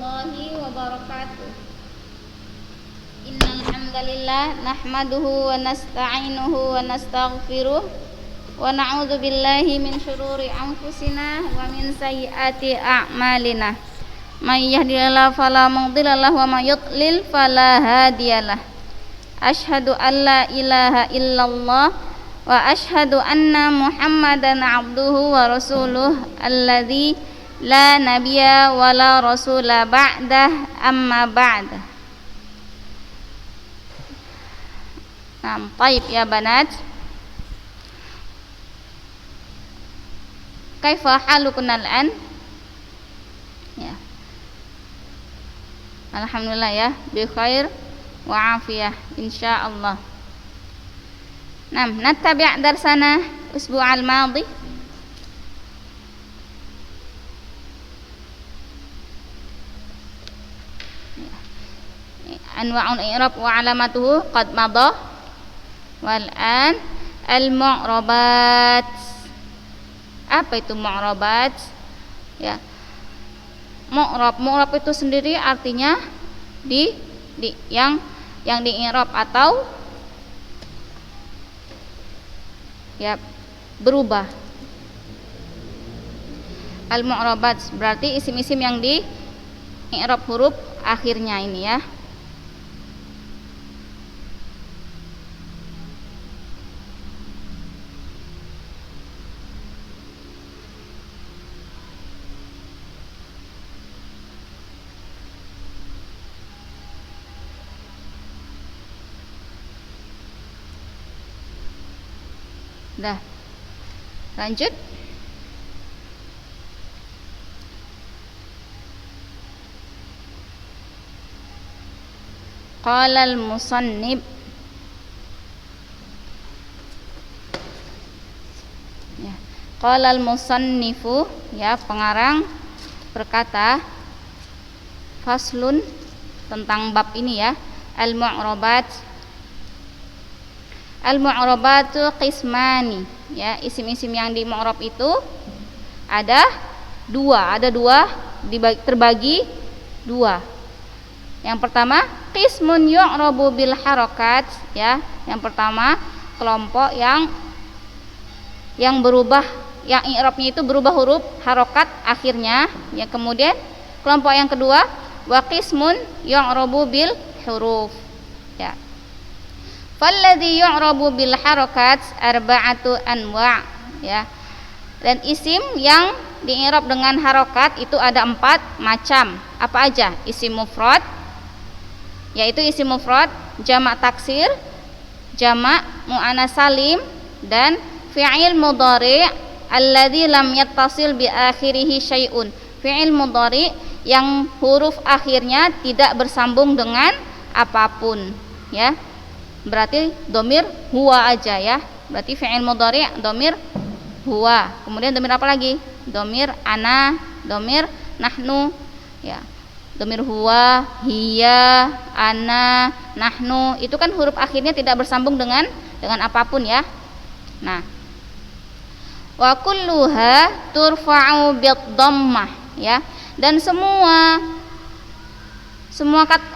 warahmatullahi wabarakatuh. Innal hamdalillah nahmaduhu wa nasta'inuhu wa nastaghfiruh wa na'udzu billahi min syururi anfusina wa min sayyiati a'malina. May yahdihillahu fala mudilla lahu wa may yudlil fala hadiyalah. Asyhadu an la ilaha illallah wa asyhadu anna Muhammadan abduhu wa rasuluh alladzi la nabiyya wa la rasula ba'dah amma ba'da. Nah, baik ya banat. Kaifa halukum al-an? Ya. Alhamdulillah ya, bi khair wa afiyah insyaallah. Nah, nattabi' darsana usbu' al-madi. Anwa'ul i'rab wa alamatuhu qad madha. Wal an al-mu'rabat. Apa itu mu'rabat? Ya. Mu'rab itu sendiri artinya yang di-i'rab atau ya berubah. Al-mu'rabat berarti isim-isim yang di-i'rab huruf akhirnya ini ya. Dah. Lanjut. Qala al-musannif ya. Qala al-musannifu ya, pengarang berkata faslun tentang bab ini ya, al-mu'rabat. Al-mu'rabatu qismani ya, isim-isim yang di mu'rab itu ada dua, terbagi dua. Yang pertama qismun yu'rabu bil harakat ya, yang pertama kelompok yang berubah, yang i'rabnya itu berubah huruf harokat akhirnya ya. Kemudian kelompok yang kedua wa qismun yu'rabu bil huruf ya. Falladhi yu'rabu bil harakat arba'atu anwa' ya. Dan isim yang di-i'rab dengan harokat itu ada 4 macam. Apa aja? Isim mufrad, yaitu isim mufrad, jamak taksir, jamak muannas salim, dan fi'il mudhari' alladzi lam yattasil bi akhirih syai'un. Fi'il mudhari' yang huruf akhirnya tidak bersambung dengan apapun ya. Berarti domir huwa aja ya. Berarti fi'il mudhari' domir huwa. Kemudian domir apa lagi? Domir ana, domir nahnu ya. Domir huwa, hiya, ana, nahnu, itu kan huruf akhirnya tidak bersambung dengan apapun ya. Nah, wa kulluha turfa'u bid-dhammah ya. Dan semua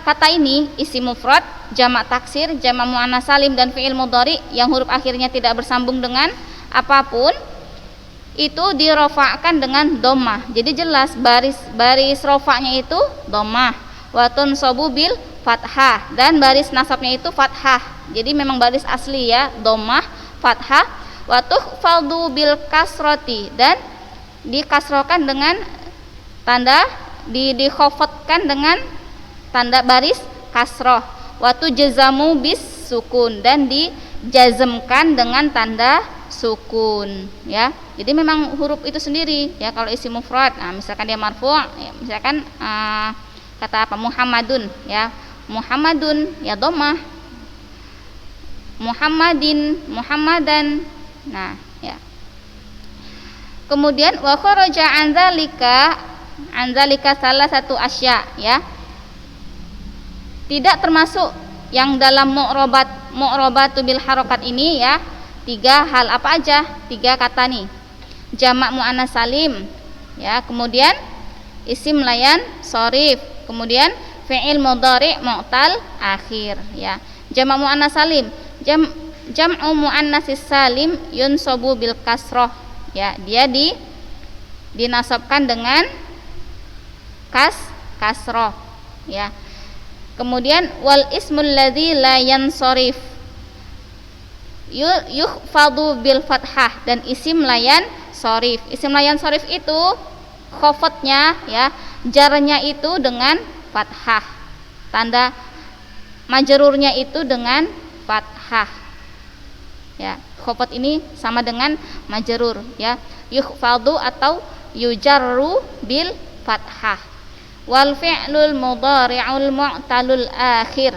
kata ini isim mufrad, jamak taksir, jamak muannas salim, dan fi'il mudhari yang huruf akhirnya tidak bersambung dengan apapun itu dirofa'kan dengan dhammah. Jadi jelas baris rofa'nya itu dhammah, wa tunsabu bil fathah, dan baris nasabnya itu fathah. Jadi memang baris asli ya, dhammah, fathah, wa tukhfadu bil kasrati, dan dikasrokan dengan tanda dikhafatkan dengan tanda baris kasroh, waktu jazamu bis sukun, dan dijazmkan dengan tanda sukun ya. Jadi memang huruf itu sendiri ya kalau isim mufrad. Nah, misalkan dia marfu' ya, misalkan kata apa, Muhammadun ya, Muhammadun ya dhammah, Muhammadin, Muhammadan. Nah ya. Kemudian wa kharaja an dzalika salah satu asya ya. Tidak termasuk yang dalam mu'rabatu bil harokat ini ya. 3 hal apa aja? 3 kata nih. Jamak muannas salim ya, kemudian isim layan sharif, Kemudian fi'il mudhari' mu'tal akhir, ya. Jamak muannas salim. Jam'u muannatsis salim yunsabu bil kasroh, ya. Dia dinasabkan dengan kasroh, ya. Kemudian wal ismul ladzi la yansharif yukhfadu bil fathah, dan isim layan sorif. Isim layan sorif itu khafadnya, ya, jarnya itu dengan fathah, tanda majrurnya itu dengan fathah, ya. Khafad ini sama dengan majrur, ya. Yukhfadu atau yujarru bil fathah. Wal fi'lul mudhari'ul mu'talul akhir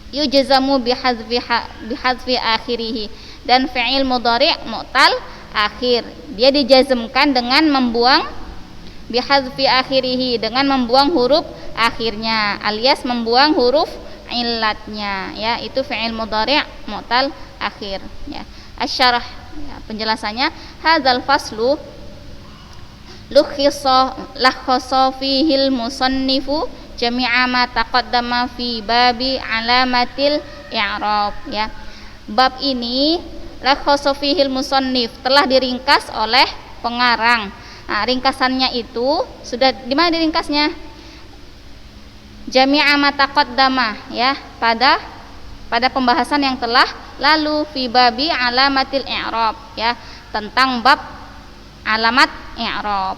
yujzamu bihadzfi akhirih, dan fi'il mudhari' mu'tal akhir dia dijazmkan dengan membuang bihadzfi akhirih, dengan membuang huruf akhirnya alias membuang huruf illatnya, ya. Itu fi'il mudhari' mu'tal akhir, ya. Asyarah, ya, penjelasannya hadzal faslu lakhasa fihil musannifu jami'a ma taqaddama fi babi alamatil i'rab, ya. Bab ini lakhasa fihil musannif telah diringkas oleh pengarang. Nah, ringkasannya itu sudah di mana diringkasnya? Jami'a ma taqaddama, ya, pada pembahasan yang telah lalu fi babi alamatil i'rab, ya, tentang bab alamat i'rab,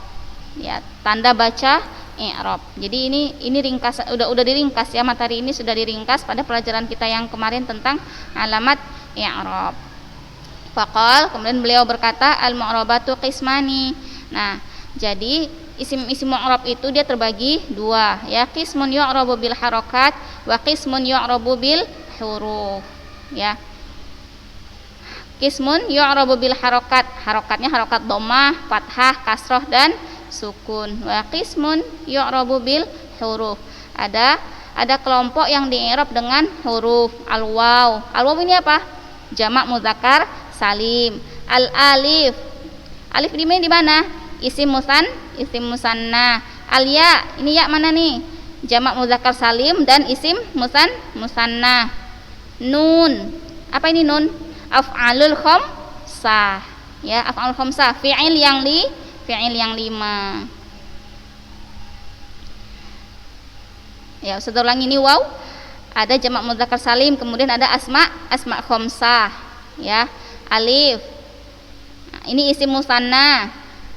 ya, tanda baca i'rab. Jadi ini ringkas, udah diringkas, ya, materi ini sudah diringkas pada pelajaran kita yang kemarin tentang alamat i'rab. Faqal, kemudian beliau berkata al mu'rabatu qismani. Nah, jadi isim mu'rab itu dia terbagi dua, ya. Qismun yu'rabu bil harakat wa qismun yu'rabu bil huruf, ya. Qismun yu'rabu bil harokat, harokatnya harokat dhammah, fathah, kasroh, dan sukun. Wa qismun yu'rabu bil huruf, ada kelompok yang di'irab dengan huruf. Al-waw, ini apa? Jamak muzakkar salim. Al-alif, alif di mana? Isim musanna. Al-ya, ini ya mana nih? Jamak muzakkar salim dan isim musanna. Nun, apa ini nun? Af'alul khamsah, ya, af'alul khamsah, fi'il yang 5. Ya, sudah ulang ini waw, ada jamak muzakkar salim, kemudian ada asma khamsah, ya. Alif, nah, ini isim musanna,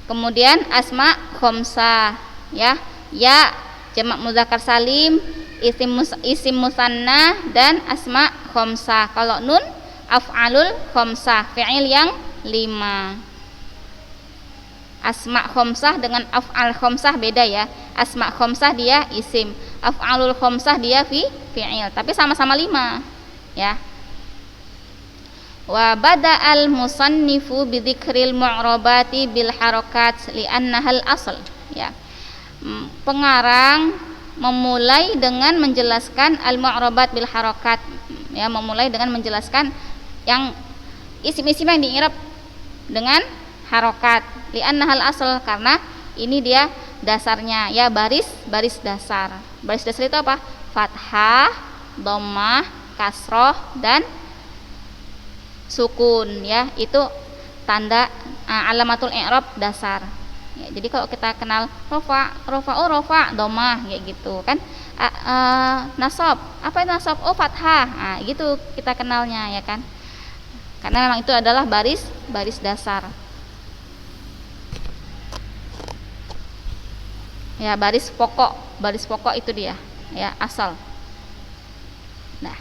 kemudian asma khamsah, ya. Ya, jamak muzakkar salim, isim musanna dan asma khamsah. Kalau nun af'alul khamsah, fi'il yang 5. Asma khamsah dengan af'al khamsah beda, ya. Asma khamsah dia isim, af'alul khamsah dia fi'il, tapi sama-sama 5, ya. Wa bada'al musannifu bidzikril mu'rabati bil harakat li'annahal asl, ya. Pengarang memulai dengan menjelaskan al mu'rabat bil harakat, ya, memulai dengan menjelaskan yang isim-isim yang di'irab dengan harokat, li'annahal asal, karena ini dia dasarnya, ya, baris dasar. Baris dasar itu apa? Fathah, dhammah, kasroh, dan sukun, ya. Itu tanda alamatul i'rab dasar, ya. Jadi kalau kita kenal rofa dhammah, kayak gitu kan. Nasab, apa itu nasab? Oh, fathah. Nah, gitu kita kenalnya, ya kan. Karena memang itu adalah baris dasar, ya, baris pokok itu dia, ya, asal. Nah,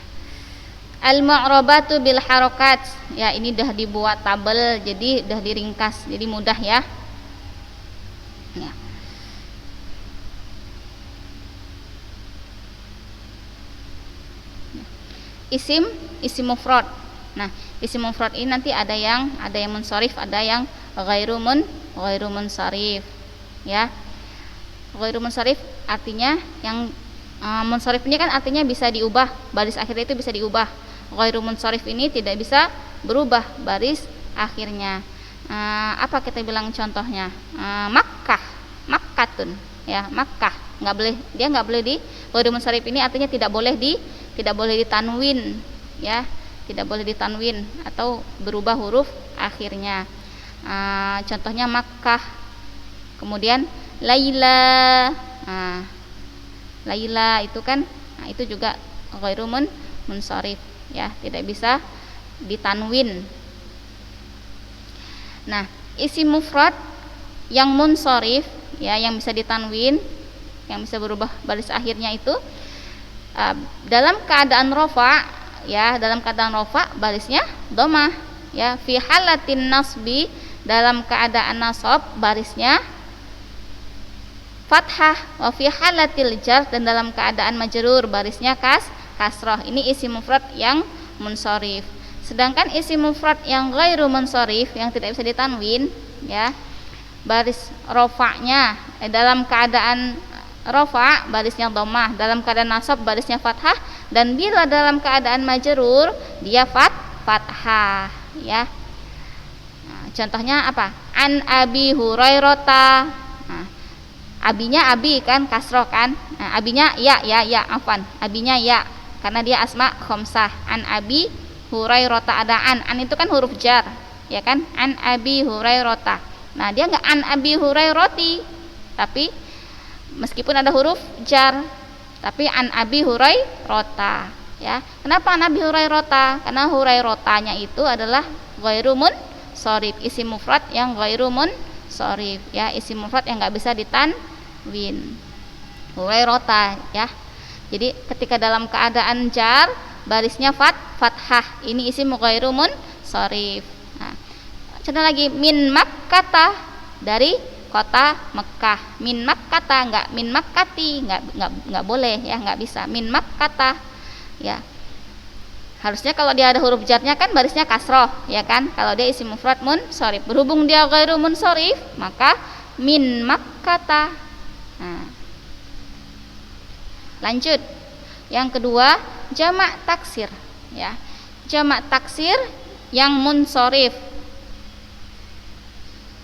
al mu'rabatu bil harakat, ya, ini udah dibuat tabel, jadi udah diringkas, jadi mudah, ya. Ya. Isim mufrad. Nah, isim mufrad ini nanti ada yang munsharif, ada yang ghairu munsharif, ya. Ghairu munsharif artinya yang munsharif ini kan artinya bisa diubah, baris akhirnya itu bisa diubah. Ghairu munsharif ini tidak bisa berubah baris akhirnya. Apa kita bilang contohnya? Makkatun, ya, Makkah. Nggak boleh, dia nggak boleh di ghairu munsharif ini artinya tidak boleh ditanwin, ya, tidak boleh ditanwin atau berubah huruf akhirnya. Contohnya Makkah. Kemudian Laila. Laila itu kan, itu juga ghairu munsharif, ya, tidak bisa ditanwin. Nah, isim mufrad yang munsharif, ya, yang bisa ditanwin, yang bisa berubah baris akhirnya itu dalam keadaan rofa, ya, dalam keadaan rofa barisnya dhammah, ya, fi halatin nasbi, dalam keadaan nasab barisnya fathah, wa fi halatil jar, dan dalam keadaan majrur barisnya kasrah. Ini isim mufrad yang munsharif. Sedangkan isim mufrad yang ghairu munsharif, yang tidak bisa ditanwin, ya, baris rofa'nya dalam keadaan rofa barisnya dhammah, dalam keadaan nasab barisnya fathah, dan bila dalam keadaan majrur dia fathah, ya. Contohnya apa? An Abi Hurairah. Abinya abi kan kasroh kan, abinya ya, afwan, abinya ya, karena dia asma khamsah. An Abi Hurairah, ada an itu kan huruf jar, ya kan, an Abi Hurairah. Nah, dia nggak an Abi Hurairati, tapi meskipun ada huruf jar, tapi an Abi Hurairah, ya. Kenapa an Abi Hurairah? Karena Hurairotanya itu adalah ghairu munsharif, isim mufrad yang ghairu munsharif, ya, isim mufrad yang nggak bisa ditanwin. Hurairah, ya. Jadi ketika dalam keadaan jar barisnya fathah, ini isim ghairu munsharif. Nah, contoh lagi, min Makkata, dari kota Mekah. Min Makkata, enggak min Makkati, enggak boleh, ya, enggak bisa. Min Makkata, ya. Harusnya kalau dia ada huruf jarnya kan barisnya kasroh, ya kan? Kalau dia isim mufrad munsharif, berhubung dia ghairu munsharif, maka min Makkata. Nah, lanjut. Yang kedua, jamak taksir, ya. Jamak taksir yang munsharif.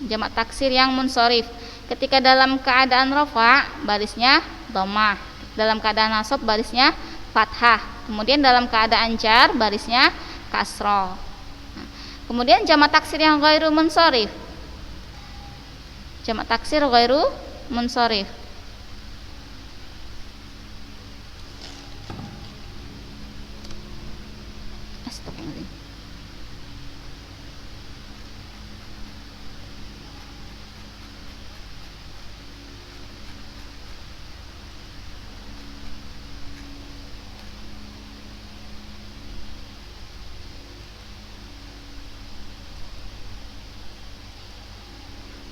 Jamak taksir yang munsharif ketika dalam keadaan rafa barisnya dhammah, dalam keadaan nasab barisnya fathah, kemudian dalam keadaan jar barisnya kasrah. Kemudian jamak taksir yang ghairu munsharif. Jamak taksir ghairu munsharif.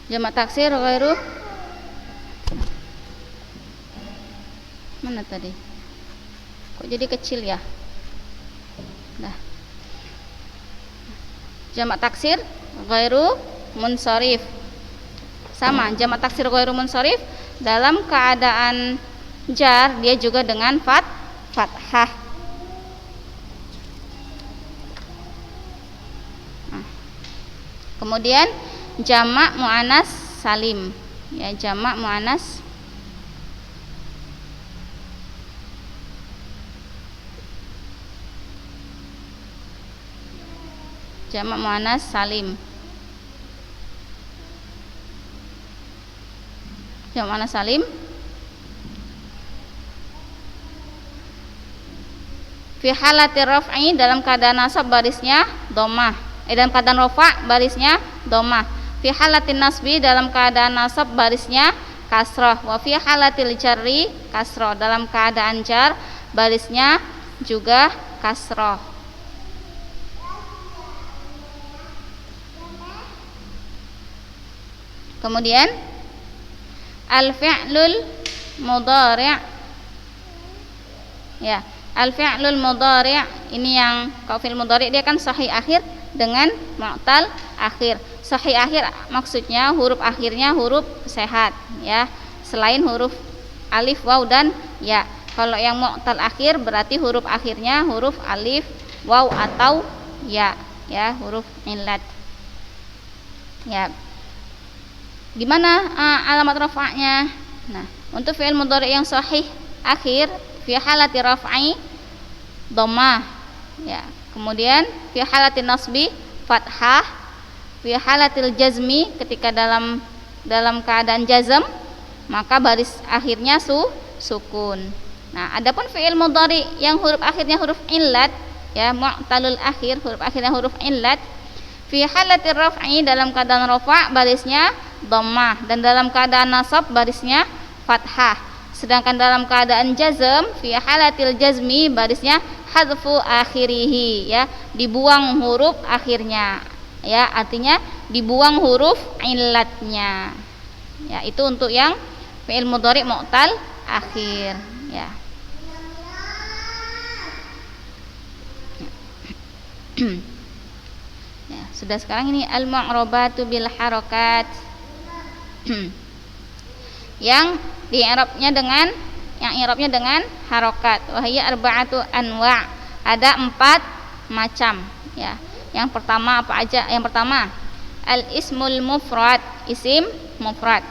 Jamak taksir ghairu, mana tadi? Kok jadi kecil ya? Nah. Jamak taksir ghairu munsharif. Sama, jamak taksir ghairu munsharif dalam keadaan jar dia juga dengan fathah. Nah. Kemudian jamak muannas salim, ya, jamak muannas salim. Jamak muannas salim fi halati raf'i, dalam keadaan nasab barisnya dhammah, dalam keadaan rafa barisnya dhammah. Fi halatin nasbi, dalam keadaan nasab barisnya kasrah. Wa fi halatil jarri kasrah, dalam keadaan jar barisnya juga kasrah. Kemudian al-fi'lul mudhari', ya, al-fi'lul mudhari' ini yang kalau fi'il mudhari' dia kan sahih akhir dengan mu'tal akhir. Sahih akhir maksudnya huruf akhirnya huruf sehat, ya, selain huruf alif, waw, dan ya. Kalau yang mu'tal akhir berarti huruf akhirnya huruf alif, waw, atau ya, ya, huruf illat. Ya. Gimana alamat rafa'nya? Nah, Untuk fi'il mudhari yang sahih akhir fi halati raf'i dhammah ya. Kemudian fi halati nasbi fathah, fi halatil jazmi ketika dalam keadaan jazm maka baris akhirnya sukun. Nah, adapun fi'il mudhari yang huruf akhirnya huruf illat ya, mu'talul akhir, huruf akhirnya huruf illat, fi halatir raf'i dalam keadaan rafa' barisnya dhammah dan dalam keadaan nasab barisnya fathah. Sedangkan dalam keadaan jazm fi halatil jazmi barisnya hadzfu akhirih ya, dibuang huruf akhirnya ya, artinya dibuang huruf illatnya ya. Itu untuk yang fi'il mudhari mu'tal akhir ya. Ya, sudah. Sekarang ini al-mu'rabatu bil harakat yang i'rabnya dengan harokat. Wahya arba'atu anwa', ada 4 macam ya. Yang pertama apa aja? Yang pertama al-ismul mufrad, isim mufrad.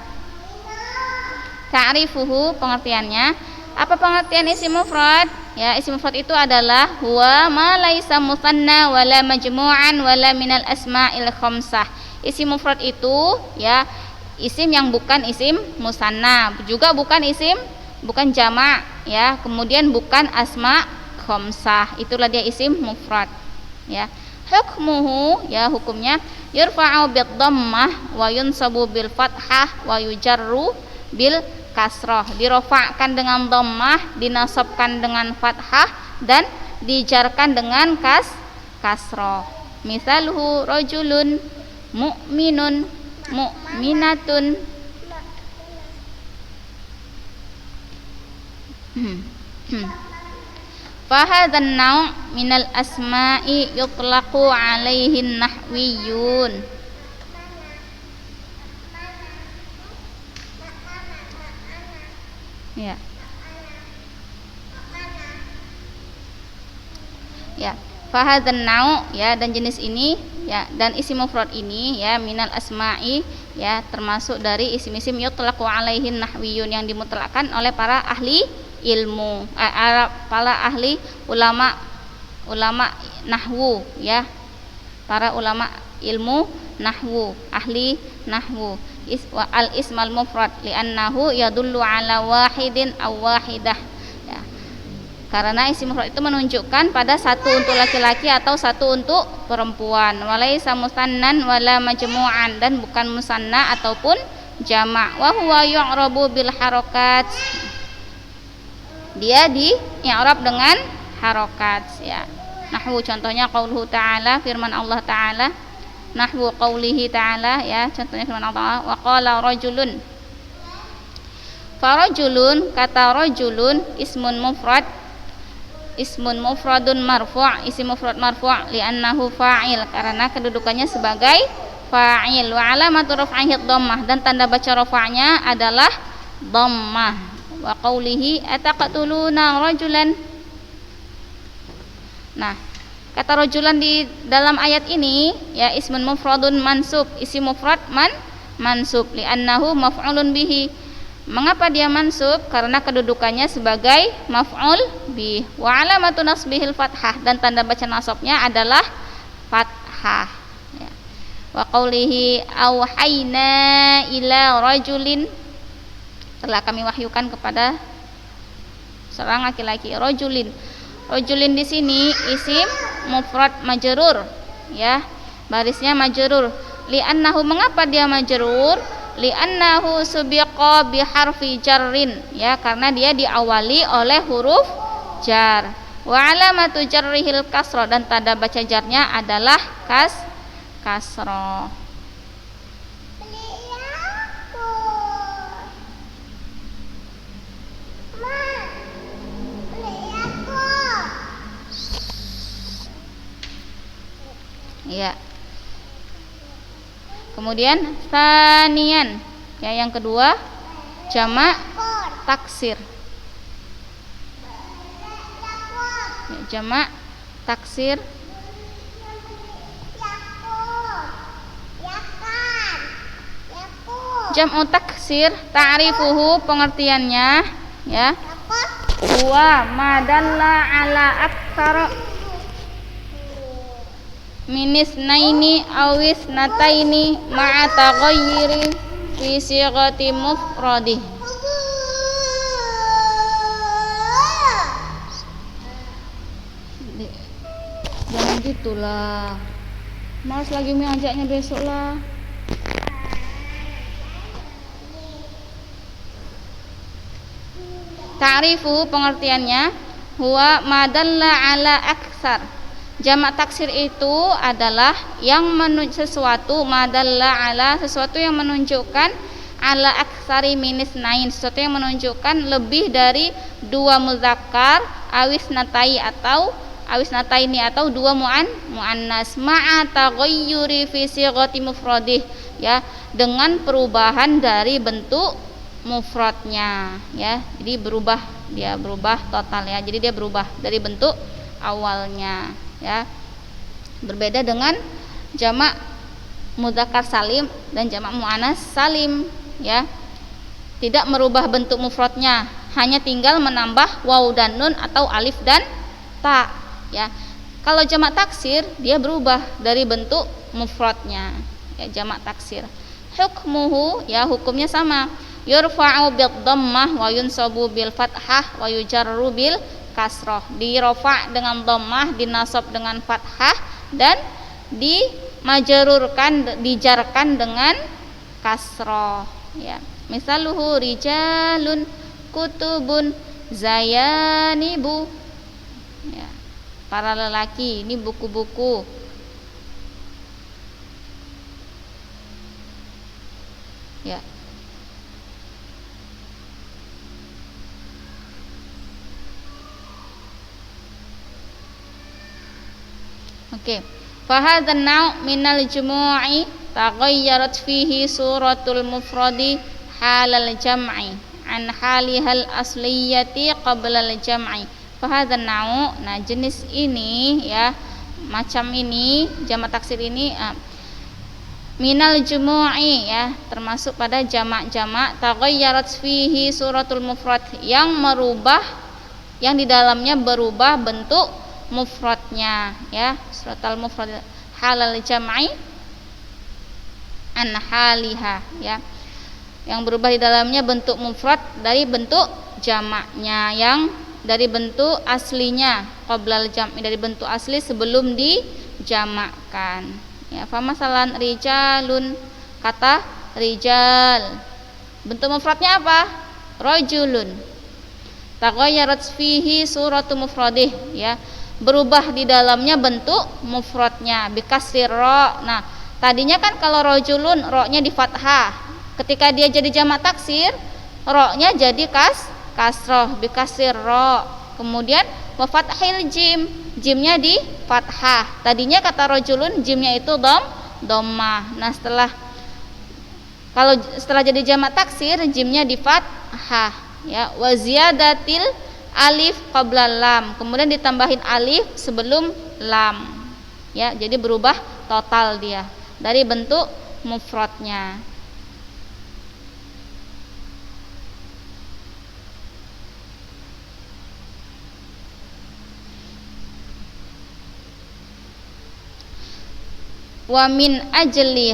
Ta'rifuhu, pengertiannya. Apa pengertian isim mufrad? Ya, isim mufrad itu adalah huwa ma laisa musanna wala majmu'an wala minal asma'il khamsah. Isim mufrad itu ya isim yang bukan isim musanna, juga bukan jamak ya, kemudian bukan asma khamsah. Itulah dia isim mufrad ya. Hukmuhu ya, hukumnya yurfa'u bid dhammah wa yunsabu bil fathah wa yujarru bil kasrah. Dirofakkan dengan dhammah, dinasabkan dengan fathah dan dijarkan dengan kasrah. Misalhu rajulun mu'minun mu'minatun. Fahadhan naw' minal asma'i yutlaqu alaihin nahwiyun. Ya. Ya, fahadhan naw' ya, dan jenis ini ya, dan isim mufrad ini ya minal asma'i ya, termasuk dari isim-isim yutlaqu alaihin nahwiyun, yang dimutlakkan oleh para ahli ilmu, para ahli ulama nahwu ya, para ulama ilmu nahwu, ahli nahwu. Al ismal mufrad li'annahu yadullu ala wahidin aw wahidah ya, karena isim mufrad itu menunjukkan pada satu untuk laki-laki atau satu untuk perempuan. Walaisa musannan wala majmu'an, dan bukan musanna ataupun jamak. Wa huwa yu'rabu bil harakat, dia di i'rab dengan harokat ya. Nahwu contohnya qauluhu ta'ala, firman Allah ta'ala. Nahwu qaulihi ta'ala ya, contohnya firman Allah, wa qala rajulun. Farajulun, kata rajulun ismun mufradun marfu', isim mufrad marfu' li'annahu fa'il, karena kedudukannya sebagai fa'il. Wa alamatu raf'ihi dhammah, dan tanda baca rafa'nya adalah dhammah. Wa qawlihi ataqtuluna rajulan. Nah, kata rajulan di dalam ayat ini ya ismun mufradun mansub, isim mufrad mansub li'annahu maf'ulun bihi. Mengapa dia mansub? Karena kedudukannya sebagai maf'ul bih. Wa alamatu nasbihil fathah, dan tanda baca nasabnya adalah fathah ya. Wa qawlihi auhayna ila rajulin, telah kami wahyukan kepada seorang laki-laki. Rajulin di sini isim mufrad majrur ya, barisnya majrur. Li'annahu, mengapa dia majrur? Li'annahu subiqa bi harfi jarrin ya, karena dia diawali oleh huruf jar. Wa alamatu jarrihil kasrah, dan tanda baca jarnya adalah kasrah. Ya. Kemudian sanian ya, yang kedua jamak taksir ya, jamak taksir Jam'u taksir ta'rifuhu pengertiannya ya. Huwa madalla ala aktsara minis naini awis nataini ma'a taghayyuri fi sighati mufradih. Jangan gitulah. Mas lagi mengajaknya besok lah. Ta'rifu pengertiannya huwa madalla ala aksar. Jamak taksir itu adalah yang sesuatu madalla ala sesuatu yang menunjukkan ala aksari minis nain sesuatu yang menunjukkan lebih dari dua muzakkar awis natai atau awis nataini atau dua muannas ma'a taghayyuri fi sighati mufradih ya dengan perubahan dari bentuk mufradnya ya. Jadi dia berubah total ya. Jadi dia berubah dari bentuk awalnya ya. Berbeda dengan jamak mudzakkar salim dan jamak muannas salim ya. Tidak merubah bentuk mufradnya, hanya tinggal menambah waw dan nun atau alif dan ta ya. Kalau jamak taksir dia berubah dari bentuk mufradnya ya, jamak taksir. Hukmuhu ya hukumnya sama. Yurfa'u bil dhammah wa yunsabu bil fathah wa yujarru bil kasrah. Dirofa dengan dhammah, dinasab dengan fathah dan dimajrurkan dijarkan dengan kasrah ya. Misaluhu rijalun kutubun zayanibu ya. Para lelaki ini buku-buku ya. Oke. Fahadzan nau' minal jumu'i taghayyarat fihi suratul mufradi halal jam'i an halihal asliyati qablal jam'i. Fahadzan nau', nah jenis ini ya, macam ini jamak taksir ini minal jumu'i ya, termasuk pada jamak-jamak taghayyarat fihi suratul mufrad yang merubah yang di dalamnya berubah bentuk mufradnya ya. Suratul mufrad halal jam'i an haliha ya, yang berubah di dalamnya bentuk mufrad dari bentuk jamaknya yang dari bentuk aslinya qoblal jam'i, dari bentuk asli sebelum dijamakkan ya. Famasalan rijalun, kata rijal bentuk mufradnya apa? Rajulun. Taghayyarat fihi suratu mufradih ya, berubah di dalamnya bentuk mufradnya bikasrir ra. Nah, tadinya kan kalau rajulun ra-nya di fathah. Ketika dia jadi jamak taksir, ra-nya jadi kasrah bikasrir ra. Kemudian wa fathil jim, jimnya di fathah. Tadinya kata rajulun jimnya itu dhammah. Nah, setelah jadi jamak taksir jimnya di fathah ya. Wa ziyadatil alif qabla lam, kemudian ditambahin alif sebelum lam ya. Jadi berubah total dia dari bentuk mufradnya. Wa min ajli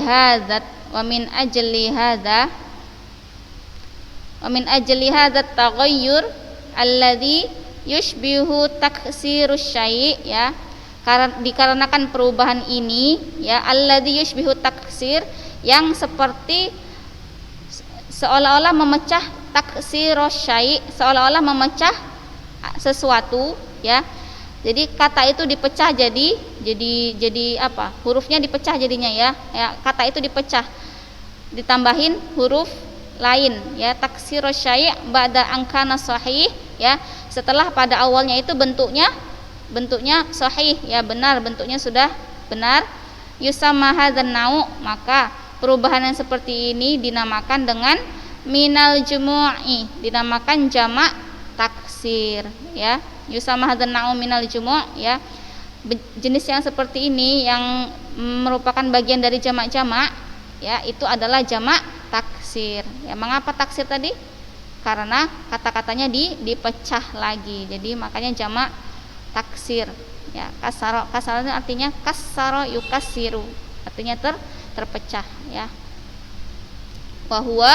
hadza taghayyur alladhi yushbihu taksirus syai' ya, dikarenakan perubahan ini ya, alladhi yushbihu taksir yang seperti seolah-olah memecah taksirus syai', seolah-olah memecah sesuatu ya. Jadi kata itu dipecah jadi apa? Hurufnya dipecah jadinya ya. Ya, kata itu dipecah ditambahin huruf lain ya. Taksirus syai' ba'da angkana sahih ya, setelah pada awalnya itu bentuknya sahih ya, benar, bentuknya sudah benar. Yusamma hadzan nau', maka perubahan yang seperti ini dinamakan dengan minal jumu'i, dinamakan jamak taksir ya. Yusamma hadzan nau' minal jumu' ya. Jenis yang seperti ini yang merupakan bagian dari jamak-jamak ya, itu adalah jamak taksir. taksir. Ya, mengapa taksir tadi? Karena kata-katanya dipecah lagi. Jadi makanya jamak taksir. Ya, kasara itu artinya kasara yukassiru. Artinya terpecah, ya. Wa huwa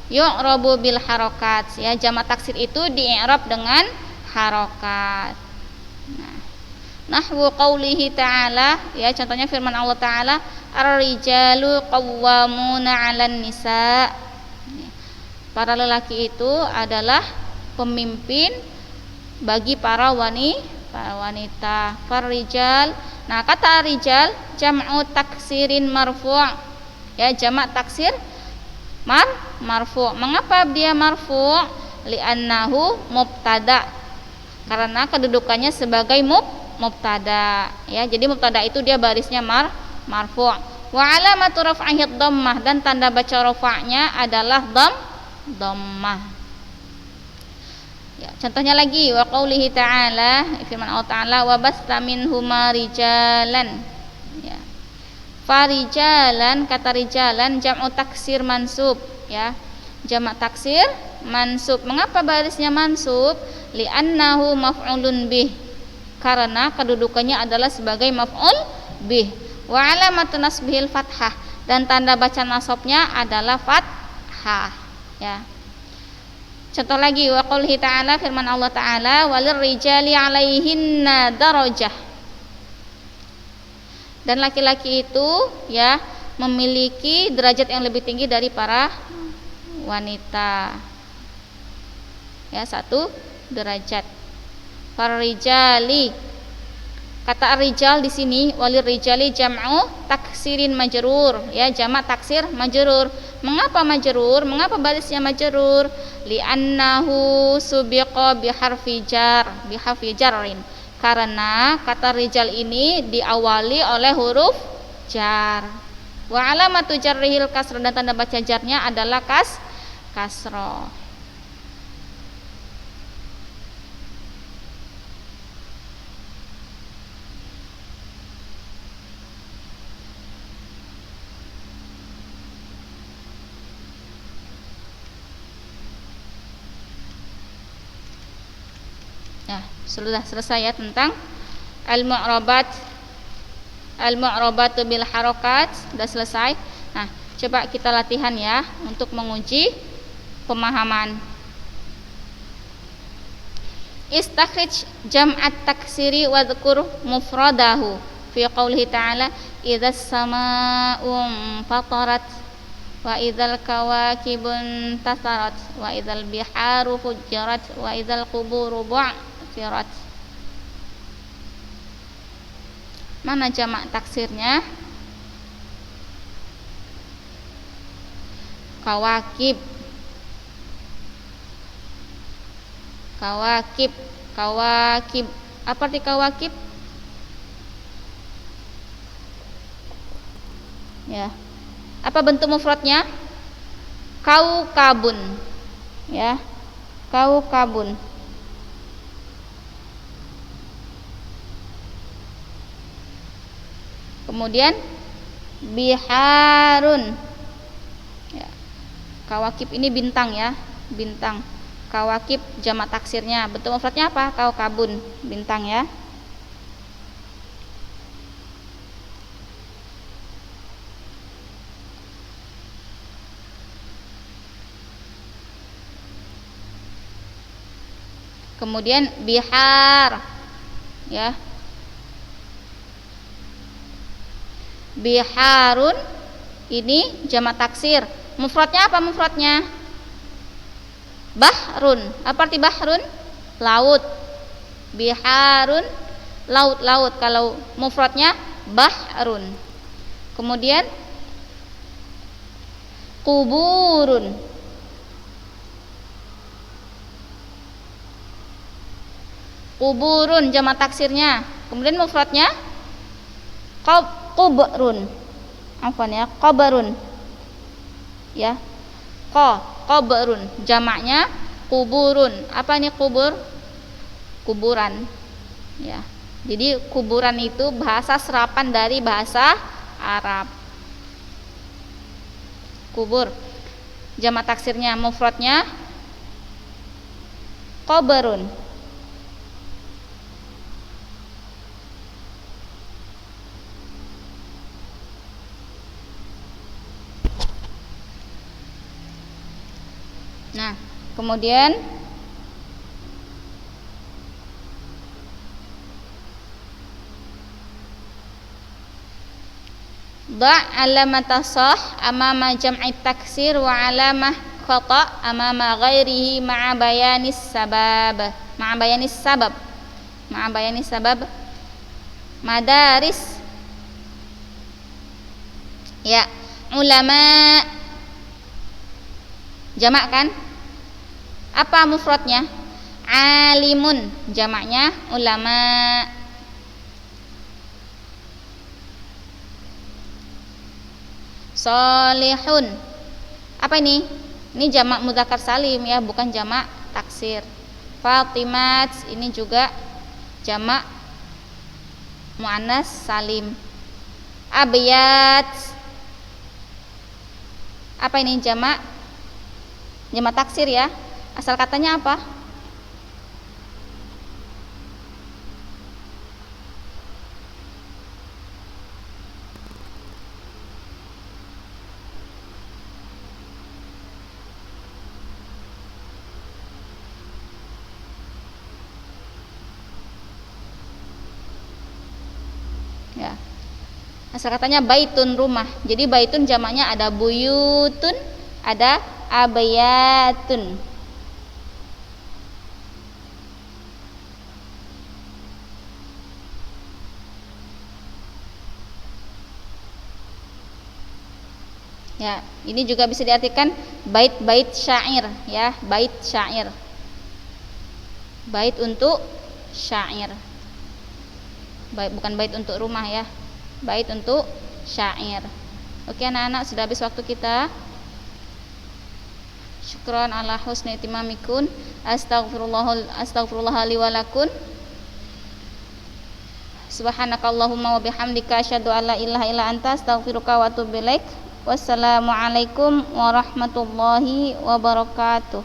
yu'rabu bil harokat. Ya, jamak taksir itu di-i'rab dengan harokat. Nah, nahwu qaulihi ta'ala, ya, contohnya firman Allah Ta'ala, ar-rijalu qawwamuna 'alan nisa. Para lelaki itu adalah pemimpin bagi para wanita. Farijal. Nah, kata rijal jam'u taksirin marfu'. Ya, jamak taksir marfu'. Mengapa dia marfu'? Li'annahu mubtada. Karena kedudukannya sebagai mubtada. Ya, jadi mubtada itu dia barisnya marfu'. Wa alamatu raf'ihi dhammah, dan tanda baca rafa'nya adalah dhammah. Ya, contohnya lagi wa qaulihi ta'ala, firman Allah Ta'ala, wa basta minhuma rijalan. Ya. Farijalan, kata rijalan jam'u taksir mansub, ya. Jamak taksir mansub. Mengapa barisnya mansub? Li'annahu maf'ulun bih. Karena kedudukannya adalah sebagai maf'ul bih. Wa alamatu nasbihil fathah, dan tanda baca nasabnya adalah fathah, ya. Contoh lagi wa qaulihi ta'ala, firman Allah Ta'ala, walir rijali 'alaihinna darajah. Dan laki-laki itu, ya, memiliki derajat yang lebih tinggi dari para wanita. Ya, 1 derajat. Farijali. Kata rijal di sini walir rijali jam'u taksirin majrur, ya, jamak taksir majrur. Mengapa majrur? Mengapa barisnya majrur? Li'annahu subiqa biharfi jarrin. Karena kata rijal ini diawali oleh huruf jar. Wa alamatu jarrihil kasrah, dan tanda baca jarnya adalah kasroh. Ya, sudah selesai ya tentang al-mu'rabatu bil harokat, sudah selesai. Nah, coba kita latihan ya untuk menguji pemahaman. Istakhrij jam'at taksiri wa dzkur mufradahu fi qoulihi ta'ala idzas samaa'u fatarat wa idzal kawakibun tasarat wa idzal biharu fujjarat wa idzal quburu bu'thirat. Mana jamak taksirnya? Kawakib. Apa arti kawakib? Ya. Apa bentuk mufradnya? Kaukabun. Ya. Kaukabun. Kemudian biharun. Ya. Kawakib ini bintang ya, bintang. Kawakib jamak taksirnya, bentuk mufradnya apa? Kaukabun, bintang ya. Kemudian bihar, ya. Biharun ini jamak taksir. Mufradnya apa mufradnya? Bahrun. Apa arti bahrun? Laut. Biharun, laut-laut. Kalau mufradnya bahrun. Kemudian kuburun. Kuburun jamak taksirnya. Kemudian mufradnya qubrun. Afwan ya, qabrun. Ya. Qabrun, jamaknya kuburun. Apa ini kubur? Kuburan. Ya. Jadi kuburan itu bahasa serapan dari bahasa Arab. Kubur. Jamak taksirnya, mufradnya qabrun. Nah, kemudian da' alamata sah amama jam'i taksir wa alamah khata amama ghairihi ma'a bayanis sabab. Madaris. Ya, ulama jamak kan? Apa mufradnya? Alimun, jamaknya ulama. Solihun, apa ini? Ini jamak mudzakkar salim ya, bukan jamak taksir. Fatimat, ini juga jamak muannas salim. Abiyat, apa ini? Jamak taksir ya. Asal katanya apa? Ya. Asal katanya baitun, rumah. Jadi baitun jamaknya ada buyutun, ada abayatun. Ya, ini juga bisa diartikan bait-bait syair ya, bait syair. Bait untuk syair. Bukan bait untuk rumah ya, bait untuk syair. Oke anak-anak, sudah habis waktu kita. Syukran ala husni itimamikun. Astaghfirullah li wa lakum. Subhanakallahumma wa bihamdika asyhadu an la ilaha illa anta astaghfiruka wa atubu ilaik. Wassalamualaikum warahmatullahi wabarakatuh.